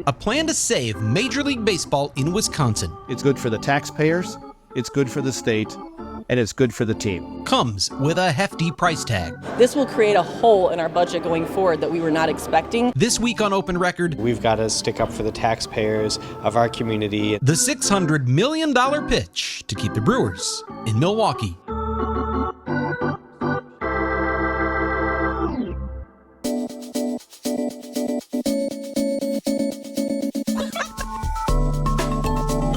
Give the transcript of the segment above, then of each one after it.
A plan to save Major League Baseball in Wisconsin. It's good for the taxpayers, it's good for the state, and it's good for the team. Comes with a hefty price tag. This will create a hole in our budget going forward that we were not expecting. This week on Open Record, we've got to stick up for the taxpayers of our community. The $600 million pitch to keep the Brewers in Milwaukee.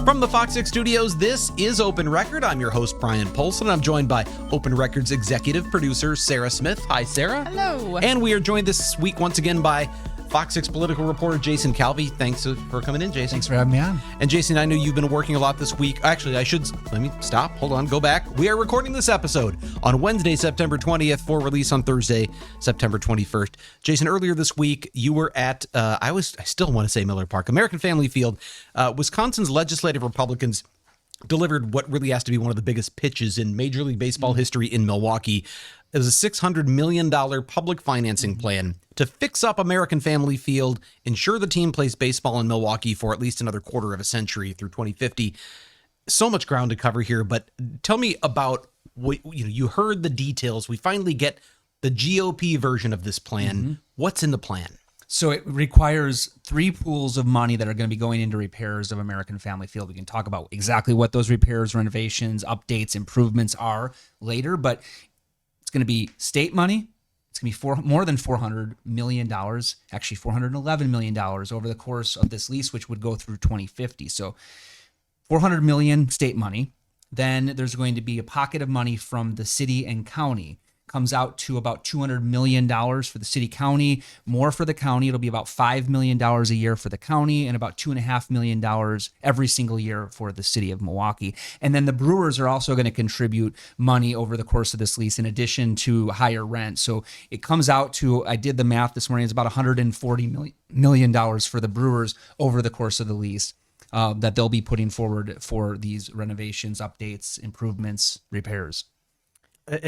From the FOX6 studios, this is Open Record. I'm your host, Bryan Polcyn. I'm joined by Open Record's executive producer, Sarah Smith. Hi, Sarah. Hello. And we are joined this week once again by FOX6 political reporter Jason Calvi. Thanks for coming in, Jason. Thanks for having me on. And Jason, I know you've been working a lot this week. Actually, let me stop. Hold on, go back. We are recording this episode on Wednesday, September 20th for release on Thursday, September 21st. Jason, earlier this week, you were at, I still want to say Miller Park, American Family Field. Wisconsin's legislative Republicans delivered what really has to be one of the biggest pitches in Major League Baseball history in Milwaukee. It was a $600 million public financing plan to fix up American Family Field, ensure the team plays baseball in Milwaukee for at least another quarter of a century through 2050. So much ground to cover here, but tell me about what you heard the details. We finally get the GOP version of this plan. What's in the plan? So it requires 3 pools of money that are going to be going into repairs of American Family Field. We can talk about exactly what those repairs, renovations, updates, improvements are later, but it's going to be state money. It's going to be more than $400 million, actually $411 million over the course of this lease, which would go through 2050. So $400 million state money. Then there's going to be a pocket of money from the city and county. Comes out to about $200 million for the city county, more for the county. It'll be about $5 million a year for the county and about $2.5 million every single year for the city of Milwaukee. And then the Brewers are also going to contribute money over the course of this lease in addition to higher rent. So it comes out to, I did the math this morning, it's about $140 million for the Brewers over the course of the lease that they'll be putting forward for these renovations, updates, improvements, repairs.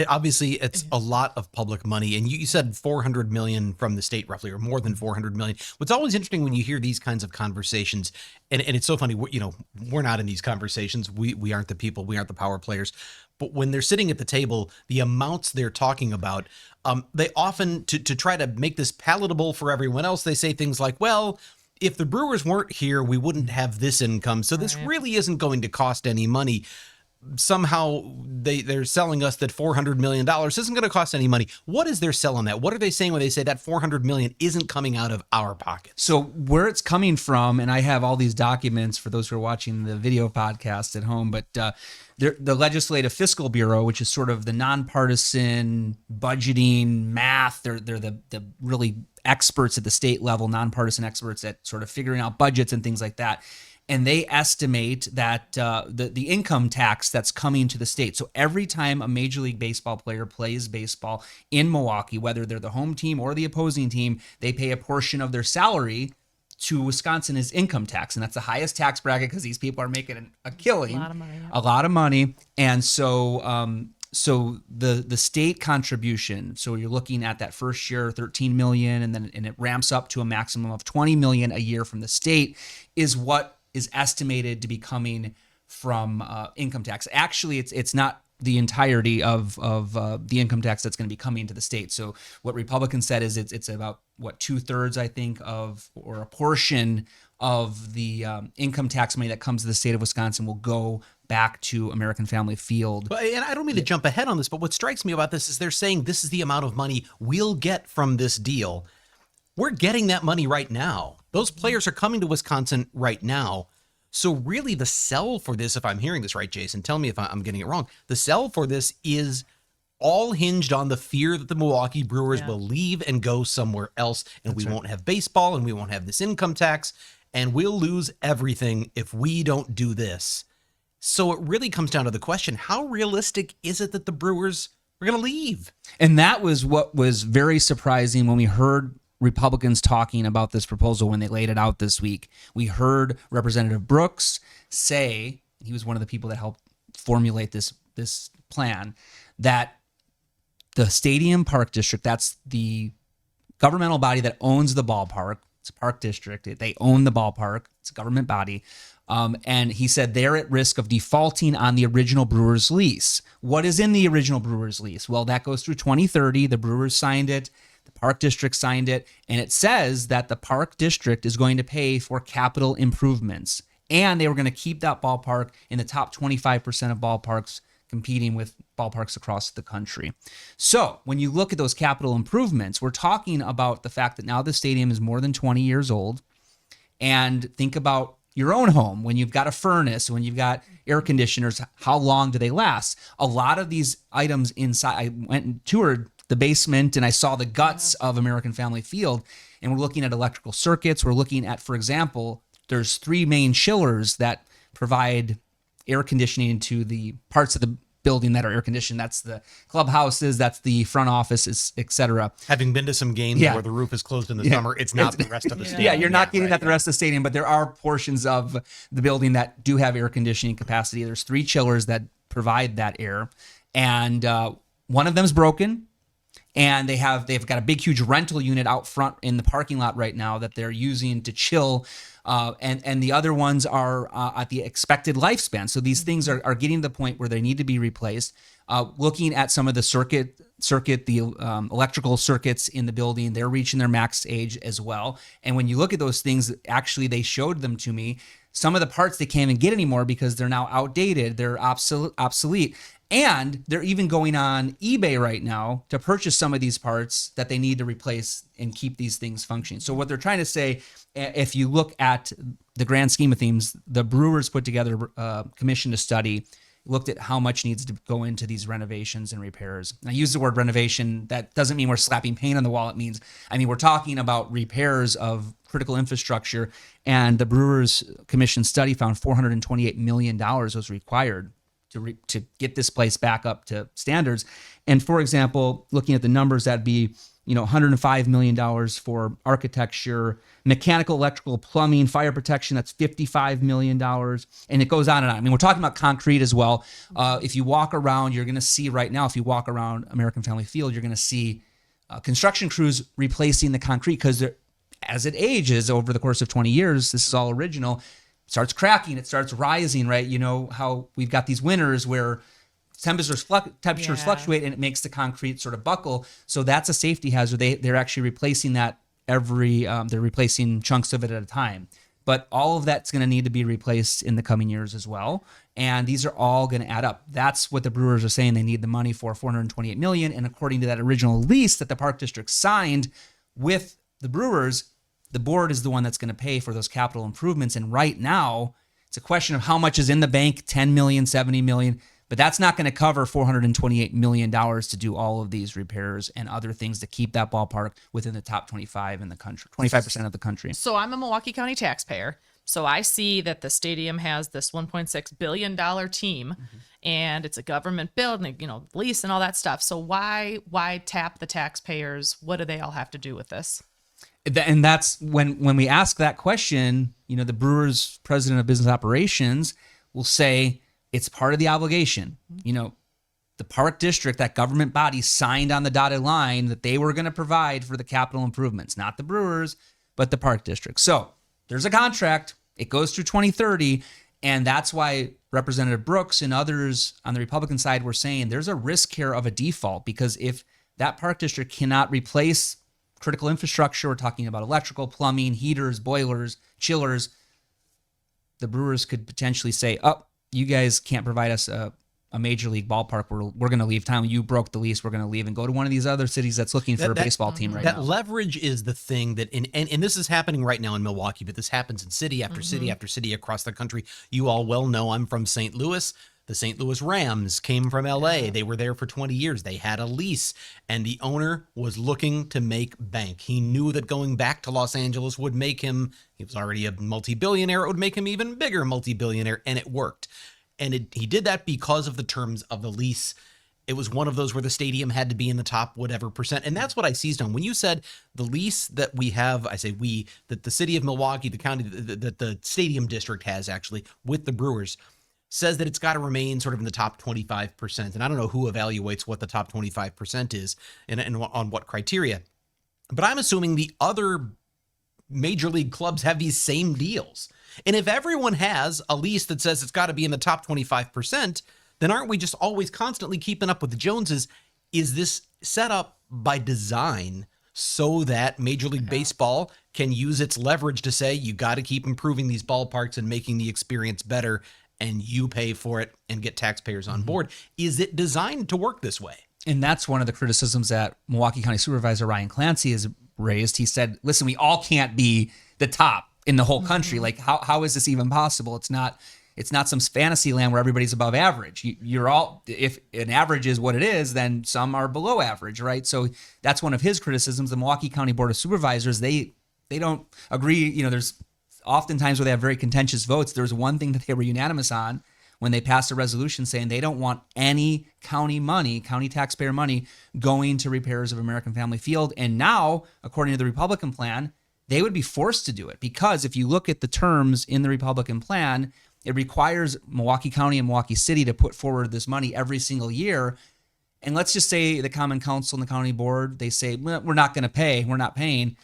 Obviously, it's a lot of public money, and you said $400 million from the state, roughly, or more than $400 million. What's always interesting when you hear these kinds of conversations, and it's so funny, we're not in these conversations. We aren't the people, we aren't the power players. But when they're sitting at the table, the amounts they're talking about, they often, to try to make this palatable for everyone else, they say things like, well, if the Brewers weren't here, we wouldn't have this income. So this really isn't going to cost any money. Somehow they're selling us that $400 million isn't going to cost any money. What is their sell on that? What are they saying when they say that $400 million isn't coming out of our pockets? So where it's coming from, and I have all these documents for those who are watching the video podcast at home, but the Legislative Fiscal Bureau, which is sort of the nonpartisan budgeting math, they're the really experts at the state level, nonpartisan experts at sort of figuring out budgets and things like that. And they estimate that the income tax that's coming to the state. So every time a Major League Baseball player plays baseball in Milwaukee, whether they're the home team or the opposing team, they pay a portion of their salary to Wisconsin as income tax. And that's the highest tax bracket because these people are making a killing. A lot of money. Yeah. A lot of money. And so so the state contribution, so you're looking at that first year, $13 million, and it ramps up to a maximum of $20 million a year from the state, is what is estimated to be coming from income tax. Actually, it's not the entirety of the income tax that's going to be coming to the state. So what Republicans said is it's about 2/3, I think, or a portion of the income tax money that comes to the state of Wisconsin will go back to American Family Field. And I don't mean to jump ahead on this, but what strikes me about this is they're saying this is the amount of money we'll get from this deal. We're getting that money right now. Those players are coming to Wisconsin right now. So really the sell for this, if I'm hearing this right, Jason, tell me if I'm getting it wrong. The sell for this is all hinged on the fear that the Milwaukee Brewers will leave and go somewhere else. And we won't have baseball and we won't have this income tax and we'll lose everything if we don't do this. So it really comes down to the question, how realistic is it that the Brewers are going to leave? And that was what was very surprising when we heard Republicans talking about this proposal when they laid it out this week. We heard Representative Brooks say, he was one of the people that helped formulate this plan, that the Stadium Park District, that's the governmental body that owns the ballpark, It's a park district. They own the ballpark. It's a government body. And he said they're at risk of defaulting on the original Brewers lease. What is in the original Brewers lease? Well, that goes through 2030. The Brewers signed it. The park district signed it. And it says that the park district is going to pay for capital improvements. And they were going to keep that ballpark in the top 25% of ballparks competing with ballparks across the country. So when you look at those capital improvements, we're talking about the fact that now the stadium is more than 20 years old. And think about your own home, when you've got a furnace, when you've got air conditioners, how long do they last? A lot of these items inside, I went and toured the basement and I saw the guts of American Family Field, and we're looking at electrical circuits. We're looking at, for example, there's 3 main chillers that provide air conditioning to the parts of the building that are air conditioned. That's the clubhouses, that's the front offices, etc. Having been to some games where the roof is closed in the summer, it's not the rest of the stadium. Yeah, you're not getting that the rest of the stadium, but there are portions of the building that do have air conditioning capacity. There's 3 chillers that provide that air, and one of them's broken. And they've got a big, huge rental unit out front in the parking lot right now that they're using to chill. And the other ones are at the expected lifespan. So these things are getting to the point where they need to be replaced. Looking at some of the electrical circuits in the building, they're reaching their max age as well. And when you look at those things, actually, they showed them to me. Some of the parts they can't even get anymore because they're now outdated. They're obsolete. And they're even going on eBay right now to purchase some of these parts that they need to replace and keep these things functioning. So what they're trying to say, if you look at the grand scheme of things, the Brewers put together commissioned a study, looked at how much needs to go into these renovations and repairs. And I use the word renovation. That doesn't mean we're slapping paint on the wall. We're talking about repairs of critical infrastructure. And the Brewers Commission study found $428 million was required to get this place back up to standards. And for example, looking at the numbers, that'd be $105 million for architecture, mechanical, electrical, plumbing, fire protection. That's $55 million, and it goes on and on. We're talking about concrete as well. If you walk around, you're going to see right now. If you walk around American Family Field, you're going to see construction crews replacing the concrete because as it ages over the course of 20 years, this is all original. Starts cracking, it starts rising, right? You know how we've got these winters where temperatures fluctuate and it makes the concrete sort of buckle. So that's a safety hazard. They're actually replacing that they're replacing chunks of it at a time. But all of that's going to need to be replaced in the coming years as well. And these are all going to add up. That's what the Brewers are saying they need the money for, $428 million. And according to that original lease that the Park District signed with the Brewers, the board is the one that's going to pay for those capital improvements. And right now, it's a question of how much is in the bank, $10 million, $70 million. But that's not going to cover $428 million to do all of these repairs and other things to keep that ballpark within the top 25 in the country, 25% of the country. So I'm a Milwaukee County taxpayer. So I see that the stadium has this $1.6 billion team, and it's a government building, lease and all that stuff. So why tap the taxpayers? What do they all have to do with this? And that's when we ask that question, the Brewers president of business operations will say it's part of the obligation. The park district, that government body, signed on the dotted line that they were going to provide for the capital improvements, not the Brewers, but the park district. So there's a contract. It goes through 2030. And that's why Representative Brooks and others on the Republican side were saying there's a risk here of a default, because if that park district cannot replace critical infrastructure, we're talking about electrical, plumbing, heaters, boilers, chillers, the Brewers could potentially say, you guys can't provide us a major league ballpark. We're going to leave town. You broke the lease. We're going to leave and go to one of these other cities that's looking for a baseball team right now. That leverage is the thing that, and this is happening right now in Milwaukee, but this happens in city after city after city across the country. You all well know I'm from St. Louis. The St. Louis Rams came from LA. They were there for 20 years. They had a lease, and the owner was looking to make bank. He knew that going back to Los Angeles would make him, he was already a multi-billionaire, it would make him even bigger multi-billionaire, and it worked. And he did that because of the terms of the lease. It was one of those where the stadium had to be in the top whatever percent. And that's what I seized on. When you said the lease that we have, I say we, that the city of Milwaukee, the county, that the stadium district has actually with the Brewers, says that it's got to remain sort of in the top 25%. And I don't know who evaluates what the top 25% is and on what criteria. But I'm assuming the other major league clubs have these same deals. And if everyone has a lease that says it's got to be in the top 25%, then aren't we just always constantly keeping up with the Joneses? Is this set up by design so that Major League Baseball can use its leverage to say, you got to keep improving these ballparks and making the experience better, and you pay for it and get taxpayers on board? Is it designed to work this way? And that's one of the criticisms that Milwaukee County Supervisor Ryan Clancy has raised. He said, listen, we all can't be the top in the whole country. Like, how is this even possible? It's not some fantasy land where everybody's above average. You're all, if an average is what it is, then some are below average, right? So that's one of his criticisms. The Milwaukee County Board of Supervisors, they don't agree. There's oftentimes where they have very contentious votes. There's one thing that they were unanimous on when they passed a resolution saying they don't want any county taxpayer money, going to repairs of American Family Field. And now, according to the Republican plan, they would be forced to do it, because if you look at the terms in the Republican plan, it requires Milwaukee County and Milwaukee City to put forward this money every single year. And let's just say the Common Council and the County Board, they say, well, we're not going to pay. We're not paying.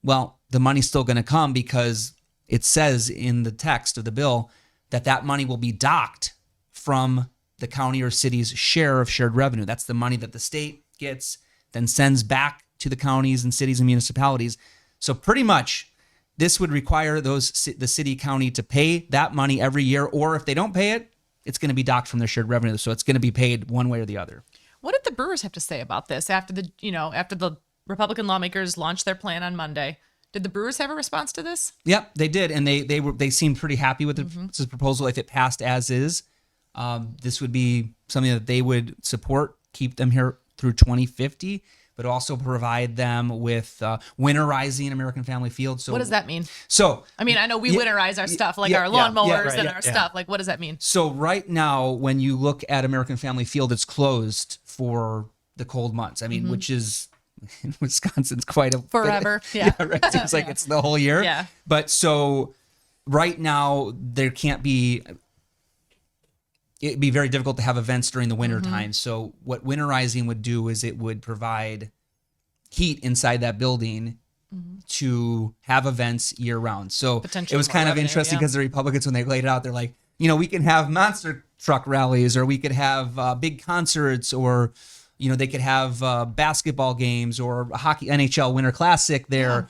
Well, the money's still going to come, because it says in the text of the bill that money will be docked from the county or city's share of shared revenue. That's the money that the state gets, then sends back to the counties and cities and municipalities. So pretty much this would require the city, county to pay that money every year, or if they don't pay it, it's going to be docked from their shared revenue. So it's going to be paid one way or the other. What did the Brewers have to say about this after the Republican lawmakers launched their plan on Monday? Did the Brewers have a response to this? Yep, they did, and they seemed pretty happy with this proposal if it passed as is. This would be something that they would support, keep them here through 2050, but also provide them with winterizing American Family Field. So what does that mean? So I mean, I know we winterize our stuff, like our lawnmowers and our stuff. Like, what does that mean? So right now, when you look at American Family Field, it's closed for the cold months. I mean, which is in Wisconsin's quite a forever. Yeah, right. Seems like it's the whole year. Yeah. But so right now there can't be. It'd be very difficult to have events during the winter time. So what winterizing would do is it would provide heat inside that building to have events year round. So it was kind of interesting because the Republicans, when they laid it out, they're like, we can have monster truck rallies, or we could have big concerts, or they could have basketball games or a hockey NHL Winter Classic there.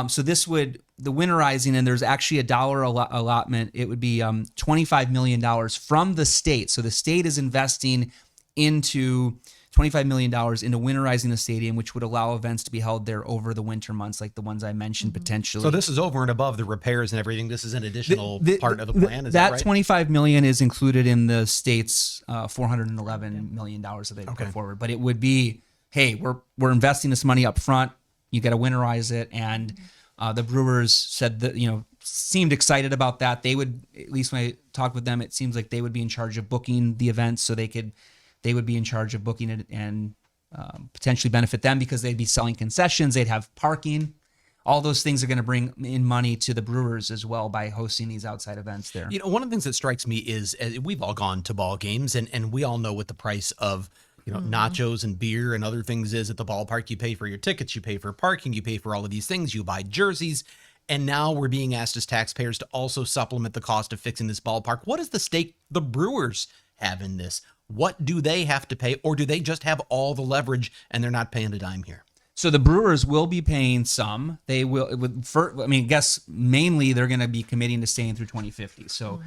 So this would, the winterizing, and there's actually a dollar allotment. It would be $25 million from the state. So the state is investing into $25 million into winterizing the stadium, which would allow events to be held there over the winter months, like the ones I mentioned potentially. So this is over and above the repairs and everything. This is an additional part of the plan. Is that right? $25 million is included in the state's $411 million that they put forward. But it would be, hey, we're investing this money up front. You got to winterize it. And the Brewers said that, seemed excited about that. They would, at least when I talked with them, it seems like they would be in charge of booking the events, so they would be in charge of booking it and potentially benefit them because they'd be selling concessions. They'd have parking. All those things are going to bring in money to the Brewers as well by hosting these outside events there. One of the things that strikes me is we've all gone to ball games, and we all know what the price of nachos and beer and other things is at the ballpark. You pay for your tickets, you pay for parking, you pay for all of these things, you buy jerseys. And now we're being asked as taxpayers to also supplement the cost of fixing this ballpark. What is the stake the Brewers have in this? What do they have to pay, or do they just have all the leverage and they're not paying a dime here? So the Brewers will be paying some. They will, I guess mainly they're going to be committing to staying through 2050. So,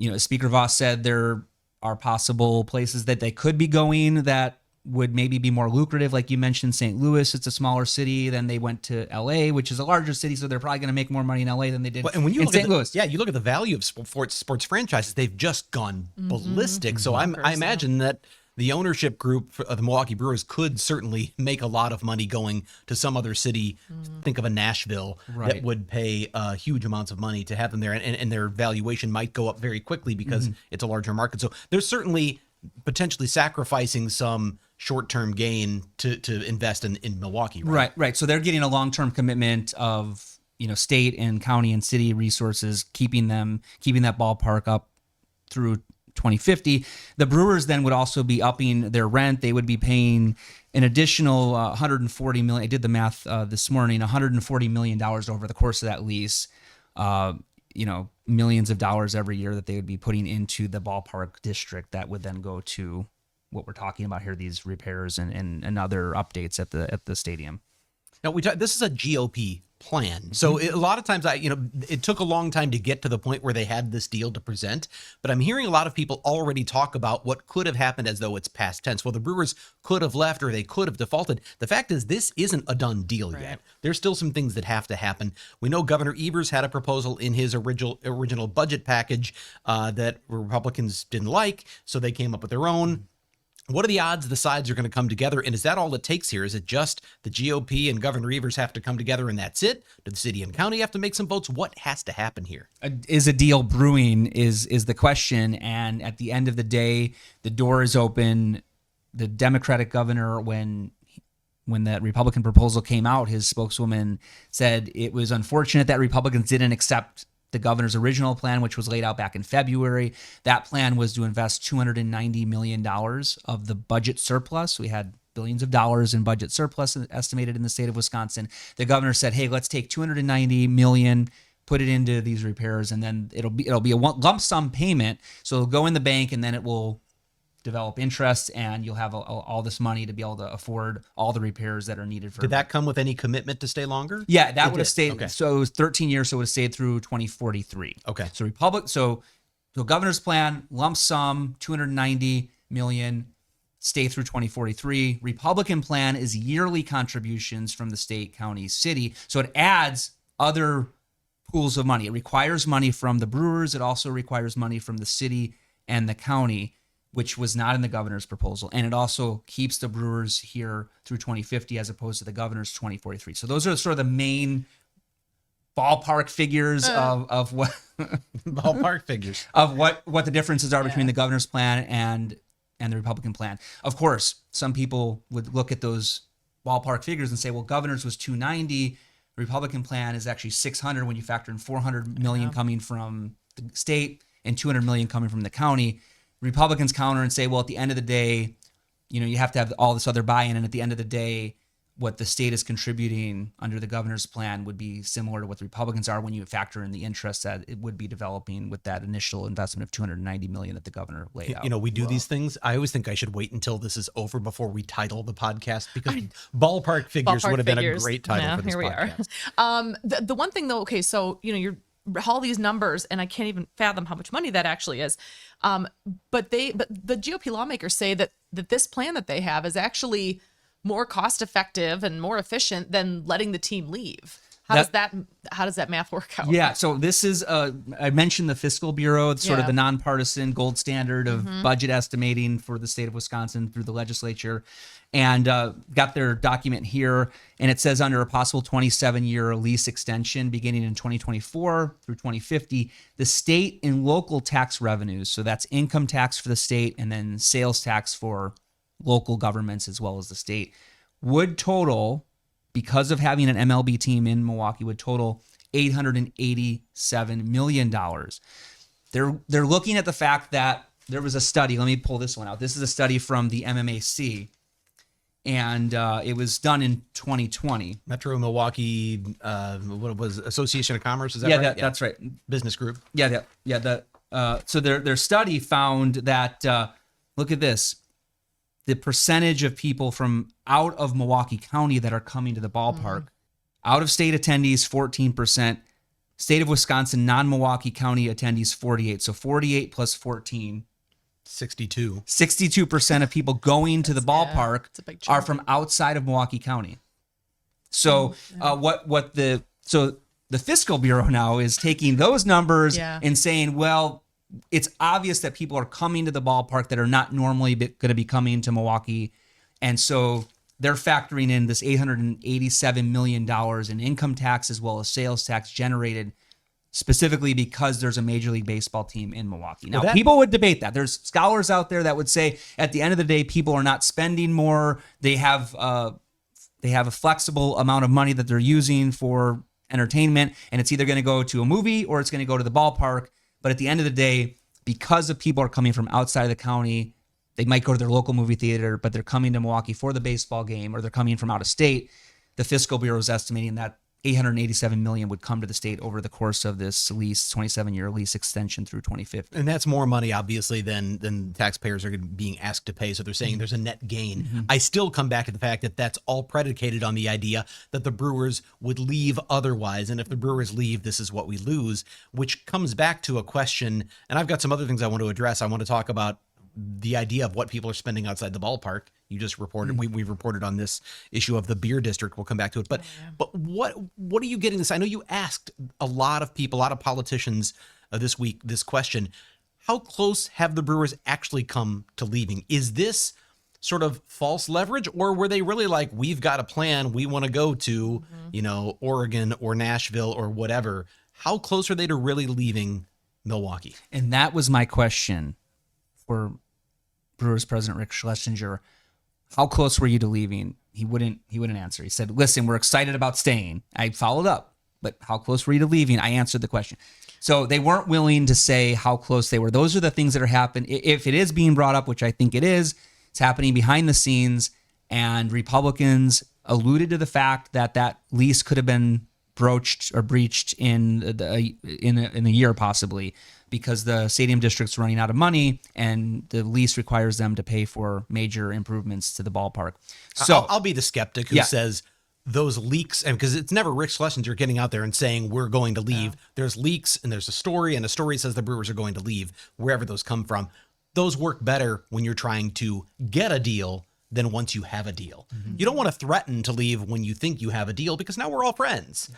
as Speaker Voss said, there are possible places that they could be going that would maybe be more lucrative. Like you mentioned, St. Louis, it's a smaller city. Then they went to LA, which is a larger city. So they're probably going to make more money in LA than they did and when you in look St. at Louis. You look at the value of sports franchises, they've just gone ballistic. So I imagine that the ownership group of the Milwaukee Brewers could certainly make a lot of money going to some other city. Think of a Nashville that would pay huge amounts of money to have them there. And their valuation might go up very quickly because it's a larger market. So there's certainly potentially sacrificing some short-term gain to invest in Milwaukee. Right. So they're getting a long-term commitment of, state and county and city resources, keeping that ballpark up through 2050. The Brewers then would also be upping their rent. They would be paying an additional $140 million. I did the math this morning. $140 million over the course of that lease. Millions of dollars every year that they would be putting into the ballpark district that would then go to what we're talking about here, these repairs and other updates at the stadium. Now this is a GOP plan. So a lot of times it took a long time to get to the point where they had this deal to present, but I'm hearing a lot of people already talk about what could have happened as though it's past tense. Well, the Brewers could have left or they could have defaulted. The fact is this isn't a done deal yet. There's still some things that have to happen. We know Governor Evers had a proposal in his original budget package that Republicans didn't like, so they came up with their own. What are the odds the sides are going to come together? And is that all it takes here? Is it just the GOP and Governor Evers have to come together and that's it? Do the city and county have to make some votes? What has to happen here? Is a deal brewing is the question. And at the end of the day, the door is open. The Democratic governor, when that Republican proposal came out, his spokeswoman said it was unfortunate that Republicans didn't accept the governor's original plan, which was laid out back in February. That plan was to invest $290 million of the budget surplus. We had billions of dollars in budget surplus estimated in the state of Wisconsin. The governor said, hey, let's take $290 million, put it into these repairs, and then it'll be a lump sum payment. So it'll go in the bank, and then it will develop interest, and you'll have all this money to be able to afford all the repairs that are needed for. Did that come with any commitment to stay longer? Yeah, that would have stayed. Okay. So it was 13 years, so it would have stayed through 2043. Okay. So governor's plan, lump sum, $290 million, stay through 2043. Republican plan is yearly contributions from the state, county, city. So it adds other pools of money. It requires money from the Brewers. It also requires money from the city and the county, which was not in the governor's proposal. And it also keeps the Brewers here through 2050 as opposed to the governor's 2043. So those are sort of the main ballpark figures of what ballpark figures of what the differences are between the governor's plan and the Republican plan. Of course, some people would look at those ballpark figures and say, well, governor's was 290, Republican plan is actually 600 when you factor in 400 million coming from the state and 200 million coming from the county. Republicans counter and say, well, at the end of the day, you have to have all this other buy-in, and at the end of the day, what the state is contributing under the governor's plan would be similar to what the Republicans are when you factor in the interest that it would be developing with that initial investment of $290 million that the governor laid out. We do these things. I always think I should wait until this is over before we title the podcast, because ballpark figures would have been a great title for this podcast. The one thing though, okay, so you're all these numbers, and I can't even fathom how much money that actually is. But the GOP lawmakers say that this plan that they have is actually more cost effective and more efficient than letting the team leave. How does that math work out? Yeah, so this is I mentioned the Fiscal Bureau, it's sort of the nonpartisan gold standard of budget estimating for the state of Wisconsin through the legislature, and got their document here, and it says under a possible 27-year lease extension beginning in 2024 through 2050, the state and local tax revenues, so that's income tax for the state and then sales tax for local governments as well as the state, would total, because of having an MLB team in Milwaukee, would total $887 million. They're looking at the fact that there was a study. Let me pull this one out. This is a study from the MMAC, and it was done in 2020. Metro Milwaukee, what was Association of Commerce? Is that right? That's right. Business group. So their study found that look at this. The percentage of people from out of Milwaukee County that are coming to the ballpark, out of state attendees, 14%, state of Wisconsin, non-Milwaukee County attendees, 48. So 48 plus 14, 62. 62% of people going to the ballpark are from outside of Milwaukee County. So the Fiscal Bureau now is taking those numbers and saying, well, it's obvious that people are coming to the ballpark that are not normally going to be coming to Milwaukee. And so they're factoring in this $887 million in income tax as well as sales tax generated specifically because there's a Major League Baseball team in Milwaukee. Now, people would debate that. There's scholars out there that would say at the end of the day, people are not spending more. They have a flexible amount of money that they're using for entertainment, and it's either going to go to a movie or it's going to go to the ballpark. But at the end of the day, because of people are coming from outside of the county, they might go to their local movie theater, but they're coming to Milwaukee for the baseball game, or they're coming from out of state. The Fiscal Bureau is estimating that $887 million would come to the state over the course of this lease, 27-year lease extension through 2050. And that's more money, obviously, than taxpayers are being asked to pay. So they're saying there's a net gain. I still come back to the fact that that's all predicated on the idea that the Brewers would leave otherwise. And if the Brewers leave, this is what we lose, which comes back to a question. And I've got some other things I want to address. I want to talk about the idea of what people are spending outside the ballpark. You just reported, we've reported on this issue of the beer district. We'll come back to it. But what are you getting this? I know you asked a lot of people, a lot of politicians this week, this question. How close have the Brewers actually come to leaving? Is this sort of false leverage, or were they really like, we've got a plan, we want to go to, Oregon or Nashville or whatever? How close are they to really leaving Milwaukee? And that was my question for Brewers president Rick Schlesinger. How close were you to leaving? He wouldn't answer. He said, listen, we're excited about staying. I followed up, but how close were you to leaving? I answered the question. So they weren't willing to say how close they were. Those are the things that are happening. If it is being brought up, which I think it is, it's happening behind the scenes, and Republicans alluded to the fact that that lease could have been broached or breached in a year possibly, because the stadium district's running out of money and the lease requires them to pay for major improvements to the ballpark. So I'll be the skeptic who says those leaks, and because it's never Rick Schlesinger getting out there and saying we're going to leave. There's leaks and there's a story, and a story says the Brewers are going to leave, wherever those come from. Those work better when you're trying to get a deal than once you have a deal. You don't want to threaten to leave when you think you have a deal, because now we're all friends.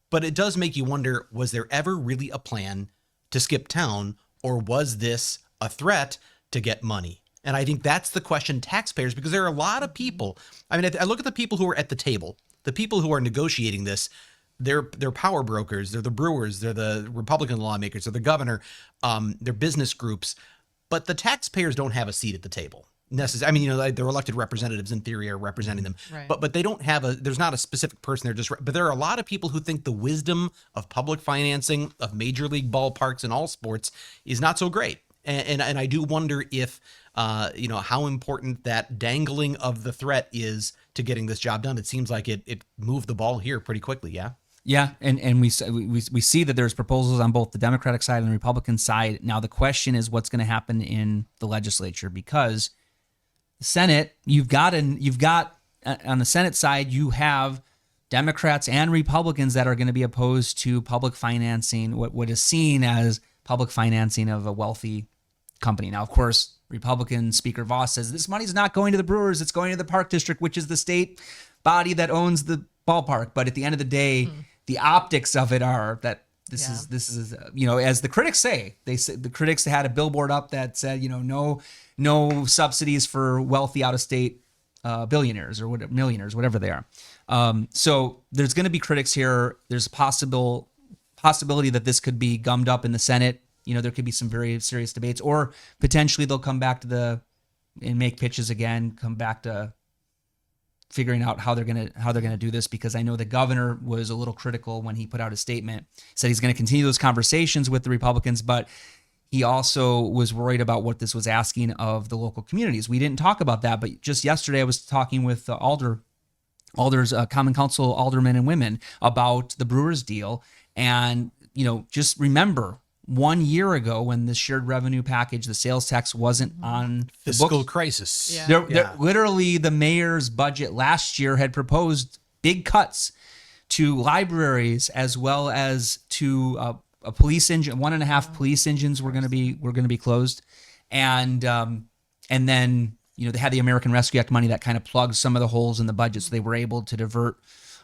But it does make you wonder, was there ever really a plan to skip town, or was this a threat to get money? And I think that's the question taxpayers, because there are a lot of people. I mean, I look at the people who are at the table, the people who are negotiating this. They're power brokers. They're the Brewers. They're the Republican lawmakers. They're the governor. They're business groups. But the taxpayers don't have a seat at the table. I mean, their elected representatives in theory are representing them, Right. but they don't have there's not a specific person there. But there are a lot of people who think the wisdom of public financing of major league ballparks in all sports is not so great. And I do wonder if, how important that dangling of the threat is to getting this job done. It seems like it moved the ball here pretty quickly. Yeah. Yeah, and we see that there's proposals on both the Democratic side and the Republican side. Now the question is what's going to happen in the legislature, because the Senate, you've got on the Senate side, you have Democrats and Republicans that are going to be opposed to public financing, what is seen as public financing of a wealthy company. Now, of course, Republican Speaker Voss says this money's not going to the Brewers, it's going to the Park District, which is the state body that owns the ballpark. But at the end of the day, the optics of it are that this is as the critics say, the critics had a billboard up that said, no subsidies for wealthy out-of-state billionaires or millionaires, whatever they are. So there's going to be critics here. There's a possibility that this could be gummed up in the Senate. There could be some very serious debates, or potentially they'll come back to and make pitches again, come back to figuring out how they're gonna do this, because I know the governor was a little critical when he put out a statement, said he's going to continue those conversations with the Republicans, but he also was worried about what this was asking of the local communities. We didn't talk about that, but just yesterday I was talking with alders, Common Council aldermen and women about the Brewers deal, and just remember 1 year ago when the shared revenue package, the sales tax, wasn't on the Fiscal books. crisis. Yeah. Literally, the mayor's budget last year had proposed big cuts to libraries as well as to a police engine. 1.5 police engines were going to be closed, and then they had the American Rescue Act money that kind of plugged some of the holes in the budget, so they were able to divert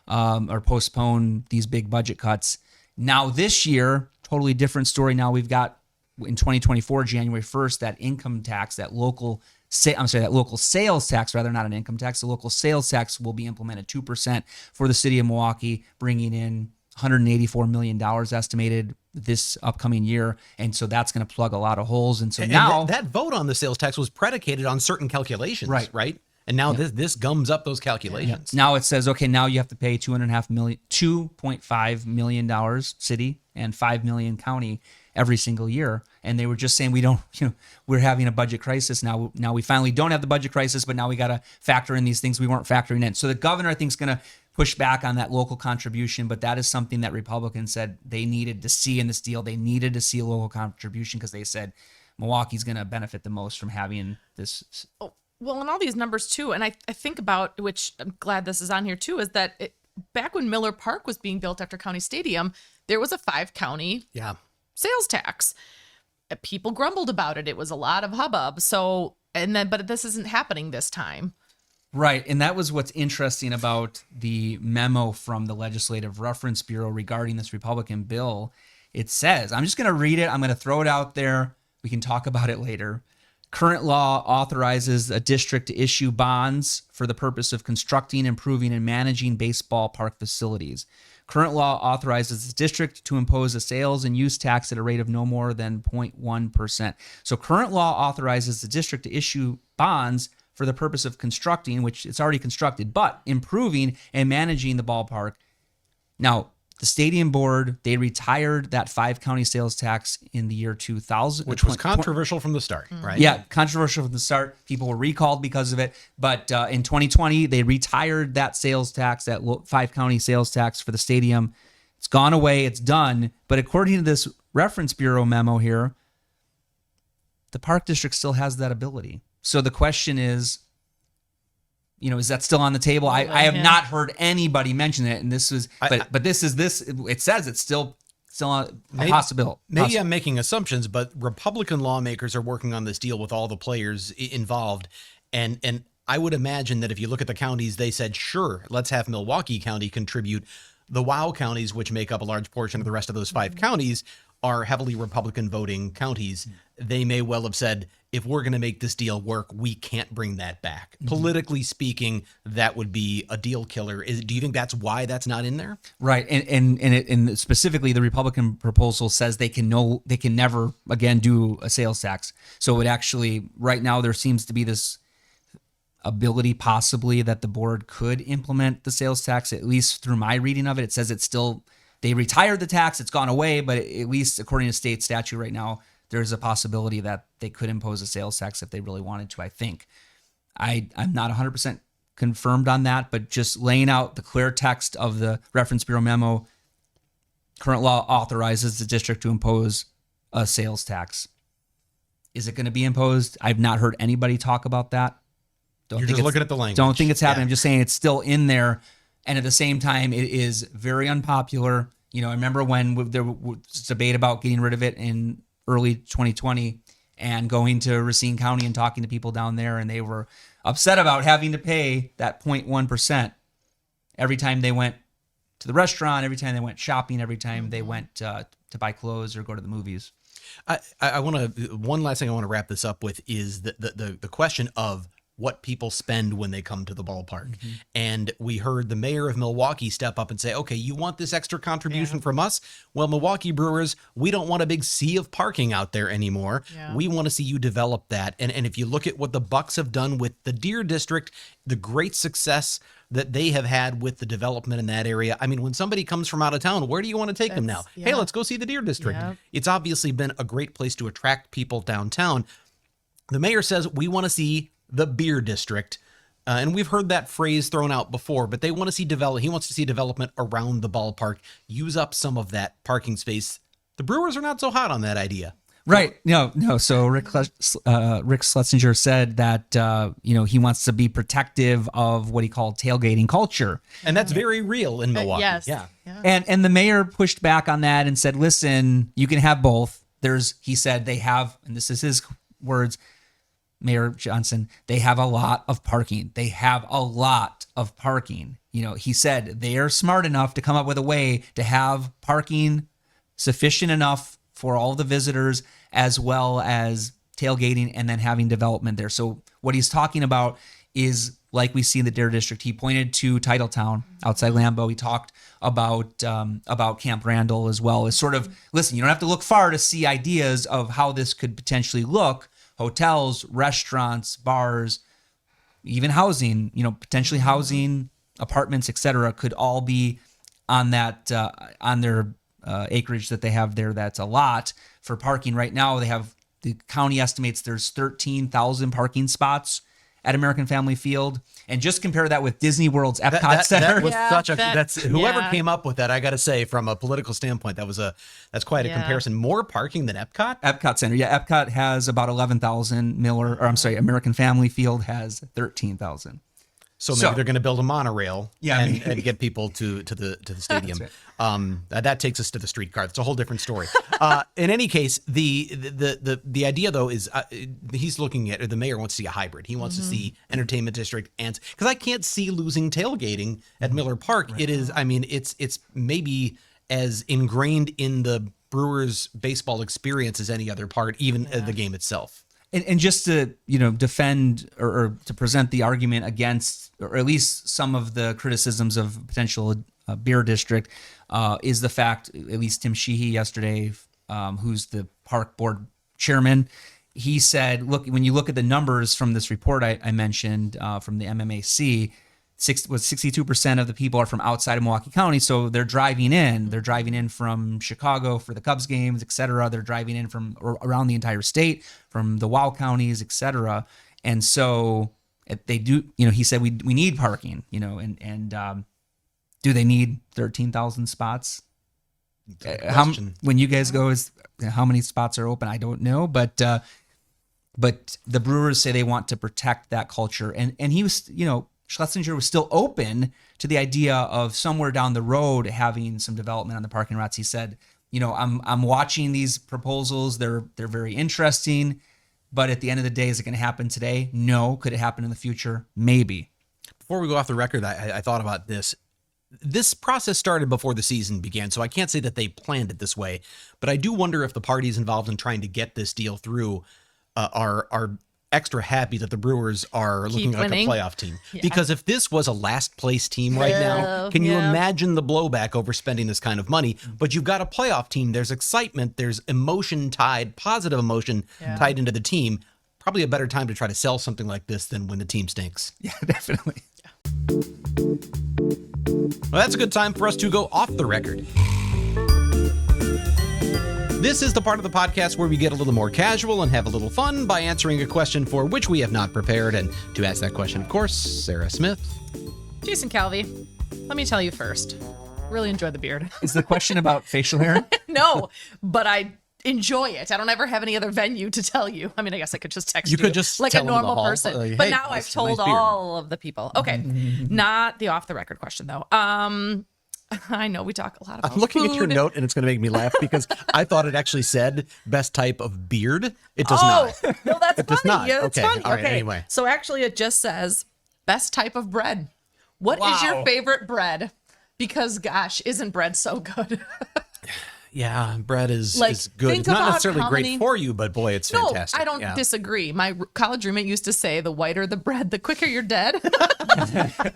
or postpone these big budget cuts. Now this year, totally different story. Now we've got in 2024, January 1st, that income tax, that local sales tax, rather, not an income tax. The local sales tax will be implemented 2% for the city of Milwaukee, bringing in $184 million estimated this upcoming year. And so that's going to plug a lot of holes. And so now that vote on the sales tax was predicated on certain calculations, right? And now this gums up those calculations. Now it says, okay, now you have to pay $2.5 million, $2.5 million city and $5 million county. every single year. And they were just saying, we're having a budget crisis now. Now we finally don't have the budget crisis, but now we got to factor in these things we weren't factoring in. So the governor, I think, is going to push back on that local contribution, but that is something that Republicans said they needed to see in this deal. They needed to see a local contribution because they said Milwaukee's going to benefit the most from having this. Well, and all these numbers too, and I think about, which I'm glad this is on here too, is that back when Miller Park was being built after County Stadium, there was a 5-county sales tax. People grumbled about it. It was a lot of hubbub. So, but this isn't happening this time. Right, and that was what's interesting about the memo from the Legislative Reference Bureau regarding this Republican bill. It says, I'm just going to read it. I'm going to throw it out there. We can talk about it later. Current law authorizes a district to issue bonds for the purpose of constructing, improving, and managing baseball park facilities. Current law authorizes the district to impose a sales and use tax at a rate of no more than 0.1%. So current law authorizes the district to issue bonds for the purpose of constructing, which it's already constructed, but improving and managing the ballpark. Now, the stadium board, they retired that 5-county sales tax in the year 2000. Which was controversial from the start, right? Yeah, controversial from the start. People were recalled because of it. But in 2020, they retired that sales tax, that 5-county sales tax for the stadium. It's gone away. It's done. But according to this Reference Bureau memo here, the park district still has that ability. So the question is, is that still on the table? I have not heard anybody mention it, and this was, but this is this. It says it's still a possibility. Maybe I'm making assumptions, but Republican lawmakers are working on this deal with all the players involved, and I would imagine that if you look at the counties, they said, sure, let's have Milwaukee County contribute. The WOW counties, which make up a large portion of the rest of those 5 counties, are heavily Republican voting counties. They may well have said, if we're going to make this deal work, we can't bring that back. Politically speaking, that would be a deal killer. Do you think that's why that's not in there? Right, and specifically, the Republican proposal says they can never again do a sales tax. So it actually, right now, there seems to be this ability possibly that the board could implement the sales tax, at least through my reading of it. It says it's still, they retired the tax, it's gone away, but at least according to state statute right now, there's a possibility that they could impose a sales tax if they really wanted to, I think. I'm not 100% confirmed on that, but just laying out the clear text of the Reference Bureau memo, current law authorizes the district to impose a sales tax. Is it going to be imposed? I've not heard anybody talk about that. You're just looking at the language. Don't think it's happening. I'm just saying it's still in there. And at the same time, it is very unpopular. I remember when there was debate about getting rid of it in early 2020 and going to Racine County and talking to people down there, and they were upset about having to pay that 0.1% every time they went to the restaurant, every time they went shopping, every time they went to buy clothes or go to the movies. I want to, one last thing I want to wrap this up with is the question of what people spend when they come to the ballpark. And we heard the mayor of Milwaukee step up and say, okay, you want this extra contribution from us? Well, Milwaukee Brewers, we don't want a big sea of parking out there anymore. We want to see you develop that. And if you look at what the Bucks have done with the Deer District, the great success that they have had with the development in that area. I mean, when somebody comes from out of town, where do you want to take them now? Hey, let's go see the Deer District. It's obviously been a great place to attract people downtown. The mayor says, we want to see the beer district. And we've heard that phrase thrown out before, but they want to see he wants to see development around the ballpark, use up some of that parking space. The Brewers are not so hot on that idea. Right. No. So Rick Schlesinger said that, he wants to be protective of what he called tailgating culture. And that's very real in Milwaukee. Yes. Yeah. And the mayor pushed back on that and said, listen, you can have both. He said they have, and this is his words, Mayor Johnson, they have a lot of parking. He said they are smart enough to come up with a way to have parking sufficient enough for all the visitors as well as tailgating and then having development there. So what he's talking about is like we see in the Deer District. He pointed to Titletown outside Lambeau. He talked about Camp Randall as well as sort of, listen, you don't have to look far to see ideas of how this could potentially look. Hotels, restaurants, bars, even housing, potentially housing, apartments, etc., could all be on that on their acreage that they have there. That's a lot for parking. Right now, the county estimates there's 13,000 parking spots at American Family Field, and just compare that with Disney World's Epcot Center. That was that's whoever came up with that. I got to say, from a political standpoint, that's quite a comparison. More parking than Epcot Center. Yeah, Epcot has about 11,000. American Family Field has 13,000. So maybe they're going to build a monorail, and get people to the stadium. Right. That takes us to the streetcar. That's a whole different story. In any case, the idea though is he's looking at, or the mayor wants to see a hybrid. He wants to see entertainment district, and because I can't see losing tailgating at Miller Park. Right. It is. I mean, it's maybe as ingrained in the Brewers baseball experience as any other part, even the game itself. And just to defend or to present the argument against, or at least some of the criticisms of potential beer district, is the fact, at least Tim Sheehy yesterday, who's the park board chairman, he said, look, when you look at the numbers from this report I mentioned from the MMAC, 62% of the people are from outside of Milwaukee County, so they're driving in. They're driving in from Chicago for the Cubs games, et cetera. They're driving in from around the entire state, from the WOW counties, et cetera. And so they do. He said we need parking. And do they need 13,000 spots? When you guys go, how many spots are open? I don't know, but the Brewers say they want to protect that culture, and he was Schlesinger was still open to the idea of somewhere down the road having some development on the parking lots. He said, I'm watching these proposals. They're very interesting, but at the end of the day, is it going to happen today? No. Could it happen in the future? Maybe. Before we go off the record, I thought about this. This process started before the season began, so I can't say that they planned it this way, but I do wonder if the parties involved in trying to get this deal through are extra happy that the Brewers are looking like a playoff team. Yeah. Because if this was a last place team right now, can you imagine the blowback over spending this kind of money? But you've got a playoff team. There's excitement. There's emotion positive emotion tied into the team. Probably a better time to try to sell something like this than when the team stinks. Yeah, definitely. Well, that's a good time for us to go off the record. This is the part of the podcast where we get a little more casual and have a little fun by answering a question for which we have not prepared. And to ask that question, of course, Sarah Smith. Jason Calvi, let me tell you first. Really enjoy the beard. Is the question about facial hair? No, but I enjoy it. I don't ever have any other venue to tell you. I mean, I guess I could just text you. You could just like tell a normal in the hall, person. But now I've told all of the people. Okay, not the off the record question though. I know we talk a lot about I'm looking food. at your note and it's going to make me laugh because I thought it actually said best type of beard. It does not. No, that's it funny. Does not. Yeah, it's okay. funny. All right, okay. Anyway. So actually it just says best type of bread. What is your favorite bread? Because gosh, isn't bread so good? Yeah, bread is good. Think It's not about necessarily great for you, but boy, it's fantastic. No, I don't disagree. My college roommate used to say, the whiter the bread, the quicker you're dead.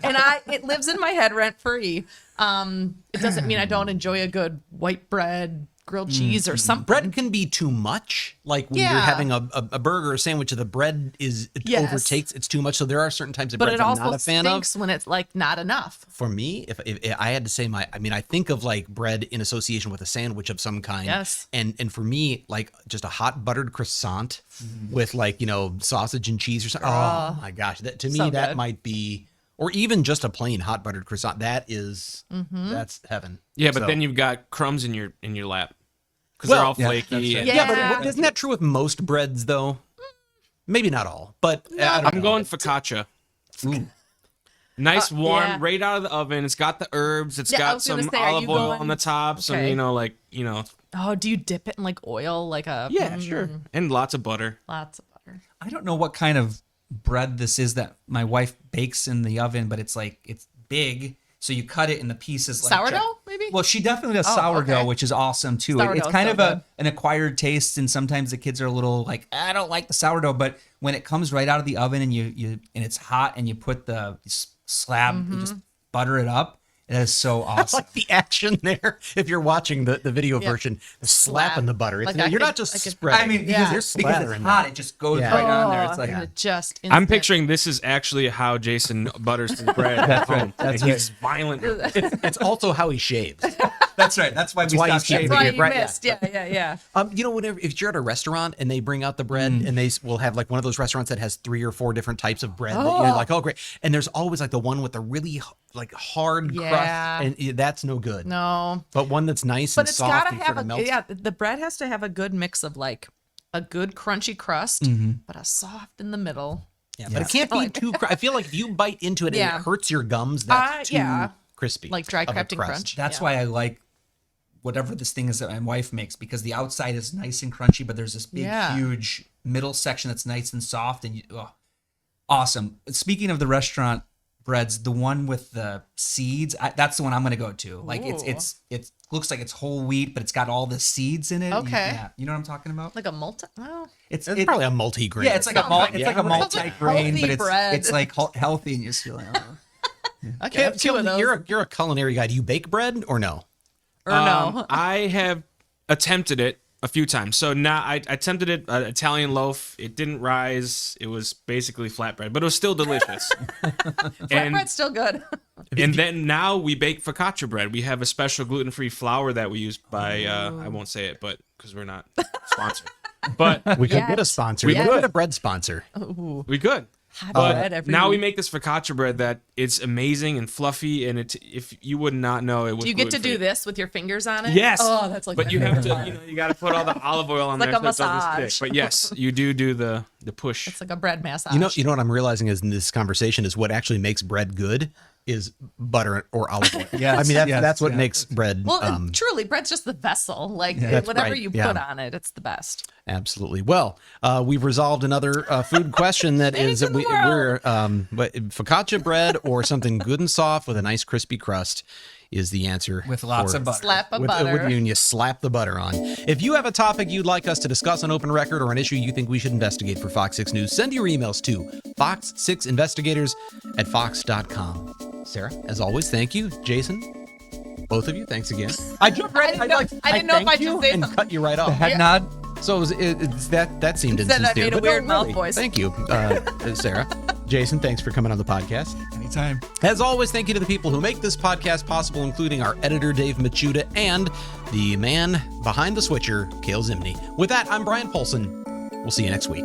And it lives in my head rent free. It doesn't mean I don't enjoy a good white bread, grilled cheese or something. Bread can be too much. Like when you're having a burger or sandwich, the bread overtakes. It's too much. So there are certain types of bread I'm not a fan of. But it also stinks when it's like not enough. For me, if I had to say I think of like bread in association with a sandwich of some kind. Yes. And for me, like just a hot buttered croissant with like, sausage and cheese or something. Oh my gosh. That to me, that might be, or even just a plain hot buttered croissant. That is, that's heaven. Yeah. But then you've got crumbs in your lap. Because they're all flaky. Yeah, but isn't that true with most breads, though? Maybe not all, but I'm going focaccia. Nice, warm, right out of the oven. It's got the herbs. It's got some olive oil on the top. Some, Oh, do you dip it in like oil? Yeah, sure. And lots of butter. Lots of butter. I don't know what kind of bread this is that my wife bakes in the oven, but it's big. So you cut it in the pieces. Sourdough, maybe? Well, she definitely does sourdough, which is awesome, too. It's kind of an acquired taste, and sometimes the kids are a little like, I don't like the sourdough. But when it comes right out of the oven and and it's hot and you put the slab, and just butter it up, it is so awesome. I like the action there. If you're watching the video version, the slapping the butter. You're not just spreading. I mean, because it's hot, it just goes right on there. It's like I'm picturing this is actually how Jason butters his bread. That's right. He's violent. It's also how he shaves. That's right. That's why we why stopped you keep shaving. That's why it, you right, yeah. missed. Yeah. Whenever if you're at a restaurant and they bring out the bread and they will have like one of those restaurants that has 3 or 4 different types of bread that you're like, oh great, and there's always like the one with the really like hard Yeah. crust, and that's no good. No. But one that's nice But and it's soft gotta and have sort of melts. the bread has to have a good mix of like a good crunchy crust, but a soft in the middle. Yeah, but it can't be too. I feel like if you bite into it and Yeah. it hurts your gums, that's too crispy. Like dry of a Captain crust. Crunch. That's why I like whatever this thing is that my wife makes, because the outside is nice and crunchy, but there's this big, huge middle section that's nice and soft. And awesome. Speaking of the restaurant breads, the one with the seeds, that's the one I'm going to go to. Like it looks like it's whole wheat, but it's got all the seeds in it. Okay. You know what I'm talking about? Like a multi. Oh. It's probably a multi-grain. Yeah, it's like a multi-grain, Healthy but bread. it's like healthy, and you just feel like, Okay, I have 2 of those. You're a culinary guy. Do you bake bread or no? Or no. I have attempted it a few times. So now I attempted it, an Italian loaf. It didn't rise. It was basically flatbread, but it was still delicious. Flatbread's still good. And then now we bake focaccia bread. We have a special gluten-free flour that we use by, I won't say it, but because we're not sponsored. But We could get a sponsor. We could get a bread sponsor. we could. Hot But bread every now we week. make this focaccia bread that it's amazing and fluffy, and if you would not know it was. Do you get to gluten-free. do this with your fingers on it? Yes. Oh, that's like. But you have to, you got to put all the olive oil on Like there a so it doesn't massage. stick. But yes, you do the push. It's like a bread massage. You know what I'm realizing is in this conversation is what actually makes bread good is butter or olive oil. Yes, I mean yes, that's what yeah. makes bread. Well, truly, bread's just the vessel. Like That's whatever right, you yeah. put on it, it's the best. Absolutely. Well, we've resolved another food question that is that we're focaccia bread or something good and soft with a nice crispy crust is the answer. with lots of butter. Slap of With butter. you and you slap the butter on. If you have a topic you'd like us to discuss on Open Record or an issue you think we should investigate for Fox 6 News, send your emails to fox6investigators@fox.com. Sarah, as always, thank you. Jason, both of you, thanks again. I jumped right. I didn't know if I should say and something. cut you right off. Head nod. So it's that seemed Said I insincere. made a but no, weird mouth really. voice. Thank you, Sarah. Jason, thanks for coming on the podcast. Anytime. As always, thank you to the people who make this podcast possible, including our editor, Dave Machuda, and the man behind the switcher, Cale Zimney. With that, I'm Bryan Polcyn. We'll see you next week.